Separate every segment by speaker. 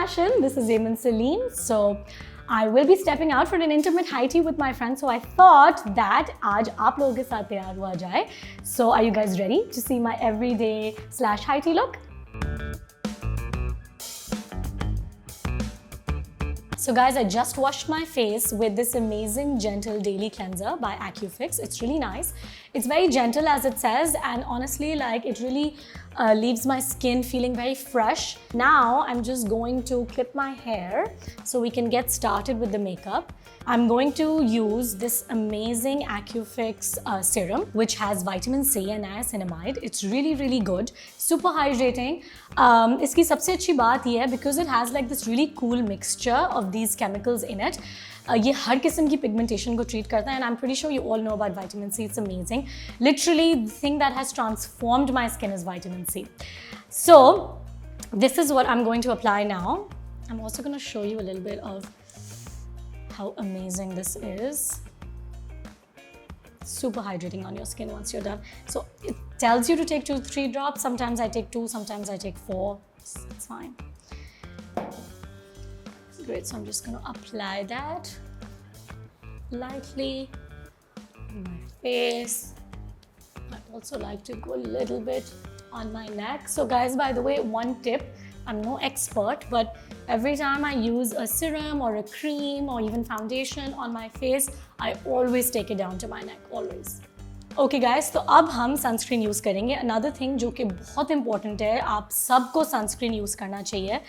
Speaker 1: Mashion, this is Aymen Saleem. So I will be stepping out for an intimate high tea with my friends. So I thought that आज आप लोगों के साथ तैयार हुआ जाए. So are you guys ready to see my everyday / high tea look? So guys, I just washed my face with this amazing gentle daily cleanser by AccuFix. It's really nice. It's very gentle as it says, and honestly, like it really leaves my skin feeling very fresh. Now I'm just going to clip my hair so we can get started with the makeup. I'm going to use this amazing AccuFix serum, which has vitamin C and niacinamide. It's really, really good, super hydrating. Iski sabse achhi baat ye hai because it has like this really cool mixture of these chemicals in it. ये हर किस्म की pigmentation को treat करता है, and I'm pretty sure you all know about vitamin C. It's amazing. Literally, the thing that has transformed my skin is vitamin C. So this is what I'm going to apply now. I'm also going to show you a little bit of how amazing this is. Super hydrating on your skin once you're done. So it tells you to take 2-3 drops. Sometimes I take 2, sometimes I take 4. It's fine. Great, so I'm just going to apply that lightly on my face. I'd also like to go a little bit on my neck. So guys, by the way, one tip, I'm no expert, but every time I use a serum or a cream or even foundation on my face, I always take it down to my neck, always. Okay guys, तो अब हम sunscreen use करेंगे. Another thing जो कि बहुत important है, आप सबको sunscreen use करना चाहिए.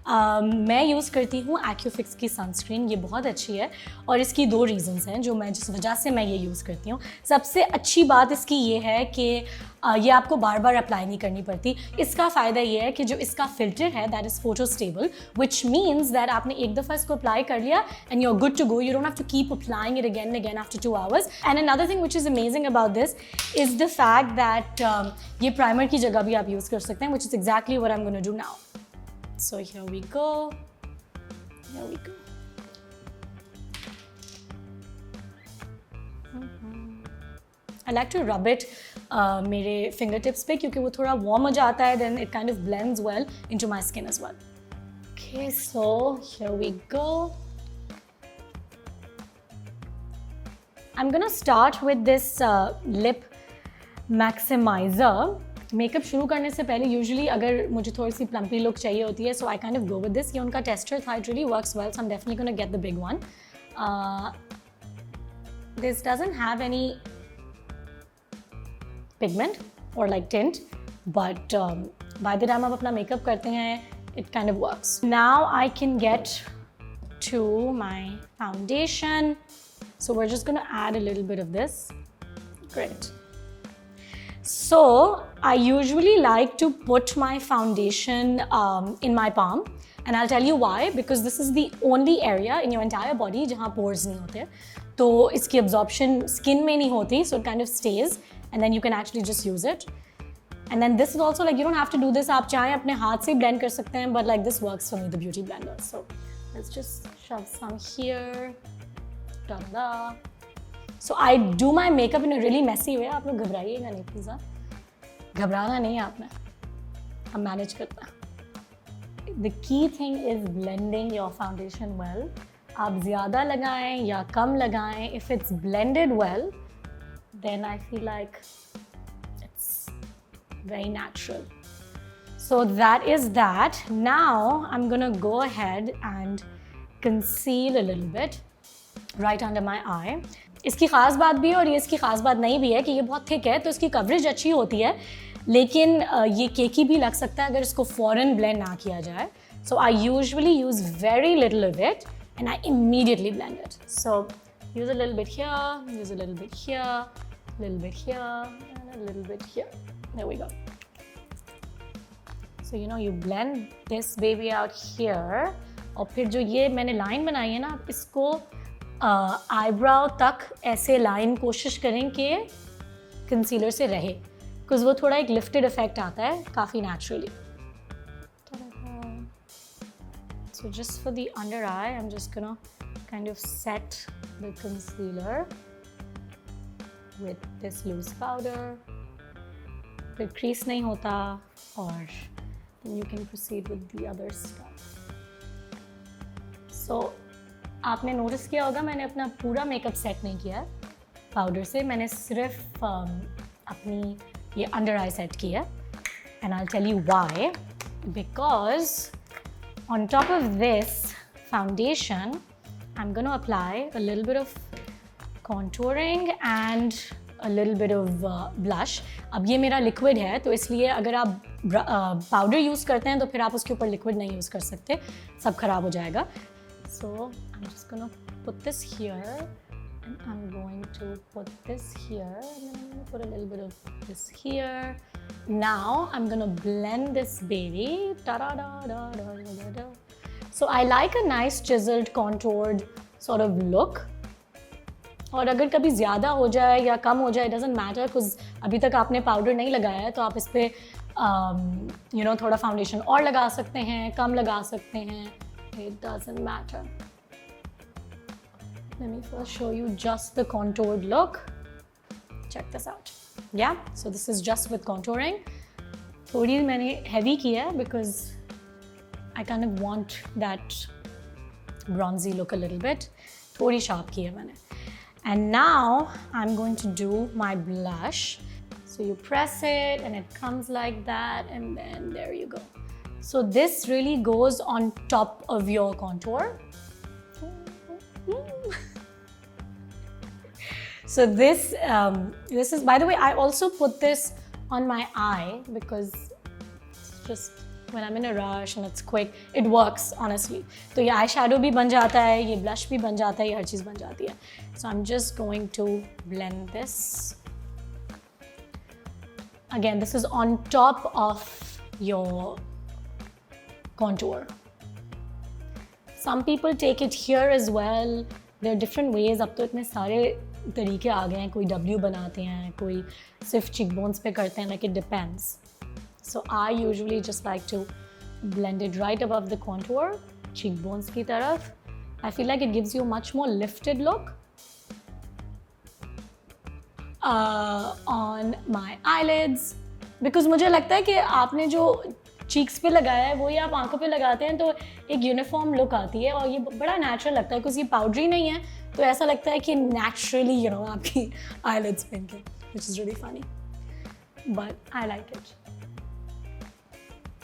Speaker 1: मैं use करती हूँ AccuFix की sunscreen. ये बहुत अच्छी है और इसकी 2 reasons हैं जो मैं जिस वजह से मैं ये use करती हूँ. सबसे अच्छी बात इसकी ये है कि ये आपको बार बार अप्लाई नहीं करनी पड़ती. इसका फ़ायदा ये है कि जो इसका फिल्टर है that is photo stable, which means that आपने एक दफ़ा इसको अप्लाई कर लिया and you're good to go. You don't have to keep applying it again and again after 2 hours. And another thing which is amazing about this is the fact that ये primer की जगह भी आप use कर सकते हैं, which is exactly what I'm going to do now. So here we go. Here we go. I like to rub it मेरे fingertips पे क्योंकि वो थोड़ा warm हो जाता है, then it kind of blends well into my skin as well. Okay, so here we go. I'm gonna start with this lip maximizer. Makeup शुरू करने से पहले usually अगर मुझे थोड़ी सी plumpy look चाहिए होती है, so I kind of go with this. ये उनका tester था, it really works well, so I'm definitely gonna get the big one. This doesn't have any pigment or like tint, but by the time आप अपना makeup करते हैं, it kind of works. Now I can get to my foundation. So we're just gonna add a little bit of this. Great. So I usually like to put my foundation in my palm, and I'll tell you why, because this is the only area in your entire body जहाँ pores नहीं होते, तो इसकी absorption skin में नहीं होती, so it kind of stays, and then you can actually just use it. And then this is also like you don't have to do this. आप चाहें अपने हाथ से blend कर सकते हैं, but like this works for me, the beauty blender. So let's just shove some here. Ta-da. So I do my makeup in a really messy way. आप लोग घबराइएगा नहीं please. घबराना नहीं है आपने. हम manage करते हैं. The key thing is blending your foundation well. आप ज़्यादा लगाएं या कम लगाएं. If it's blended well, then I feel like it's very natural. So that is that. Now I'm gonna go ahead and conceal a little bit right under my eye. इसकी ख़ास बात भी है और ये इसकी ख़ास बात नहीं भी है कि ये बहुत थिक है, तो इसकी कवरेज अच्छी होती है, लेकिन ये केकी भी लग सकता है अगर इसको फ़ौरन ब्लेंड ना किया जाए. So I usually use very little of it and I immediately blend it. So use a little bit here, use a little bit here, a little bit here, and a little bit here. There we go. So you know you blend this baby out here, और फिर जो ये मैंने line बनाई है ना, इसको eyebrow तक ऐसे line कोशिश करें कि concealer से रहे, because वो थोड़ा एक lifted effect आता है काफ़ी naturally. So just for the under eye, I'm just gonna kind of set the concealer with this loose powder. फिर crease नहीं होता, और then you can proceed with the other stuff. So आपने notice किया होगा मैंने अपना पूरा मेकअप सेट नहीं किया पाउडर से, मैंने सिर्फ अपनी ये अंडर आई सेट किया. And I'll tell you why. Because on top of this foundation, I'm going to apply a little bit of contouring and a little bit of blush. अब ये मेरा liquid है तो इसलिए अगर आप पाउडर यूज़ करते हैं तो फिर आप उसके ऊपर लिक्विड नहीं यूज़ कर सकते, सब खराब हो जाएगा. So I'm just gonna put this here and I'm going to put this here and then I'm gonna put a little bit of this here. Now I'm gonna blend this baby. Da-da-da-da-da-da-da. So I like a nice chiseled contoured sort of look. और अगर कभी ज़्यादा हो जाए या कम हो जाए, doesn't matter, because अभी तक आपने पाउडर नहीं लगाया है तो आप इस पे थोड़ा फाउंडेशन और लगा सकते हैं, कम लगा सकते हैं. It doesn't matter. Let me first show you just the contoured look. Check this out. Yeah, so this is just with contouring. थोड़ी मैंने heavy किया है because I kind of want that bronzy look a little bit. थोड़ी sharp की है मैंने. And now I'm going to do my blush. So you press it and it comes like that and then there you go. So this really goes on top of your contour. So this is, by the way, I also put this on my eye because it's just when I'm in a rush and it's quick, it works honestly. तो ये eyeshadow भी बन जाता है, ये blush भी बन जाता है, ये हर चीज़ बन जाती है. So I'm just going to blend this. Again, this is on top of your contour. Some people take it here as well. There are different ways. अब तो इतने सारे तरीके आ गए हैं. कोई W बनाते हैं, कोई सिर्फ cheekbones पे करते हैं. Like it depends. So I usually just like to blend it right above the contour, cheekbones की तरफ. I feel like it gives you a much more lifted look. On my eyelids, because मुझे लगता है कि आपने जो cheeks पे लगाया है वो ही आप आंखों पे लगाते हैं तो एक यूनिफॉर्म लुक आती है और ये बड़ा नेचुरल लगता है because ये पाउडरी नहीं है तो ऐसा लगता है कि नेचुरली आपकी eyelids पे इनके, which is really funny, but I like it.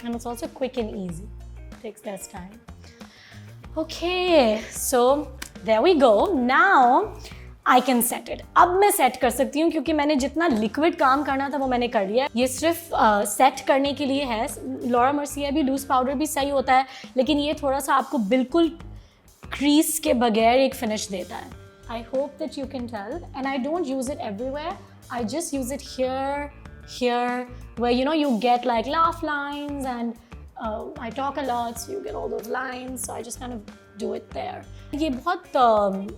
Speaker 1: And it's also quick and easy. Takes less time. Okay, so there we go. Now I can set it. अब मैं सेट कर सकती हूँ क्योंकि मैंने जितना लिक्विड काम करना था वो मैंने कर लिया. ये सिर्फ सेट करने के लिए है. लॉरा मर्सिया भी लूज पाउडर भी सही होता है लेकिन ये थोड़ा सा आपको बिल्कुल क्रीज के बगैर एक फिनिश देता है. I hope that you can tell. And I don't use it everywhere. I just use it here, where you get like laugh lines and I talk a lot, so you get all those lines. So I just kind of do it there. ये बहुत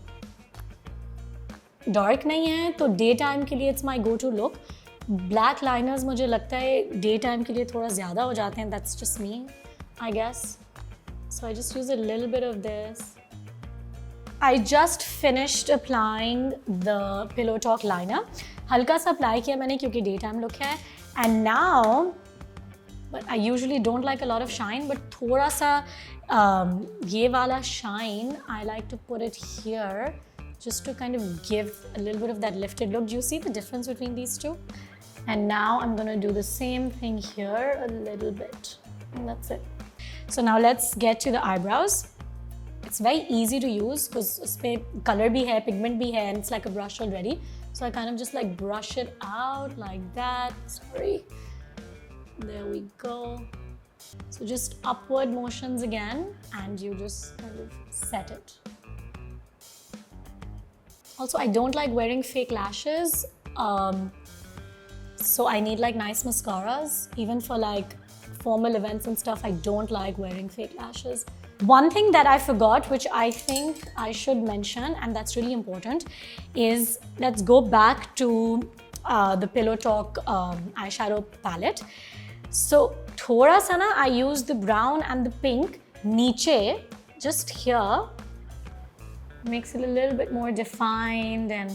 Speaker 1: dark नहीं है तो day time के लिए it's my go to look. Black liners मुझे लगता है डे टाइम के लिए थोड़ा ज़्यादा हो जाते हैं. That's just me I guess. So I just use a little bit of this. I just finished applying the pillow talk liner. हल्का सा अप्लाई किया मैंने क्योंकि डे टाइम लुक है. And now but I usually don't like a lot of shine but थोड़ा सा ये वाला shine I like to put it here just to kind of give a little bit of that lifted look. Do you see the difference between these two? And now I'm going to do the same thing here a little bit. And that's it. So now let's get to the eyebrows. It's very easy to use because uspe color bhi hai, pigment bhi hai, and it's like a brush already. So I kind of just like brush it out like that. Sorry. There we go. So just upward motions again and you just kind of set it. Also, I don't like wearing fake lashes, so I need like nice mascaras. Even for like formal events and stuff, I don't like wearing fake lashes. One thing that I forgot, which I think I should mention, and that's really important, is let's go back to the Pillow Talk eyeshadow palette. So, thoda sa na, I use the brown and the pink niche, just here. Makes it a little bit more defined and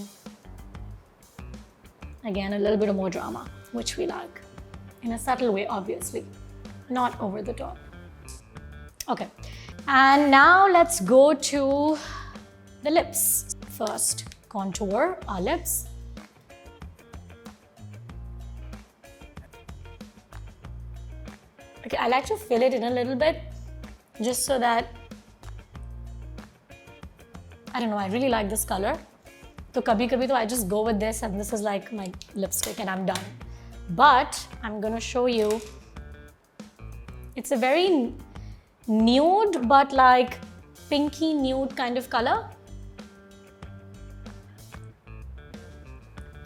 Speaker 1: again a little bit of more drama, which we like in a subtle way, obviously, not over the top. Okay, And now let's go to the lips. First, contour our lips. Okay, I like to fill it in a little bit just so that, I don't know, I really like this color. So kabhi kabhi I just go with this and this is like my lipstick and I'm done. But I'm gonna show you, it's a very nude but like pinky nude kind of color.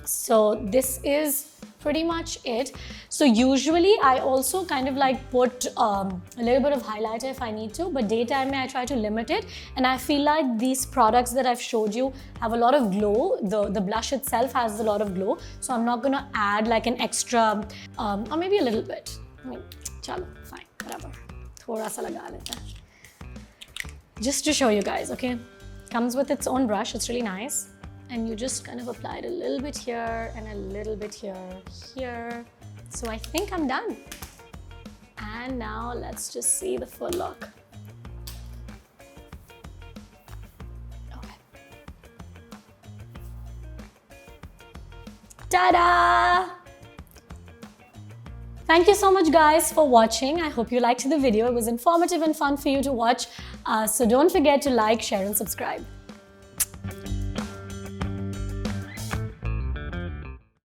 Speaker 1: So this is pretty much it. So usually I also kind of like put a little bit of highlighter if I need to, but daytime I try to limit it. And I feel like these products that I've showed you have a lot of glow. The blush itself has a lot of glow. So I'm not gonna add like an extra, or maybe a little bit. I mean, chalo, fine, whatever. Thoda sa laga leta hai. Just to show you guys, okay? Comes with its own brush, it's really nice. And you just kind of apply it a little bit here and a little bit here. So I think I'm done. And now let's just see the full look. Okay. Ta-da! Thank you so much guys for watching. I hope you liked the video. It was informative and fun for you to watch. So don't forget to like, share and subscribe.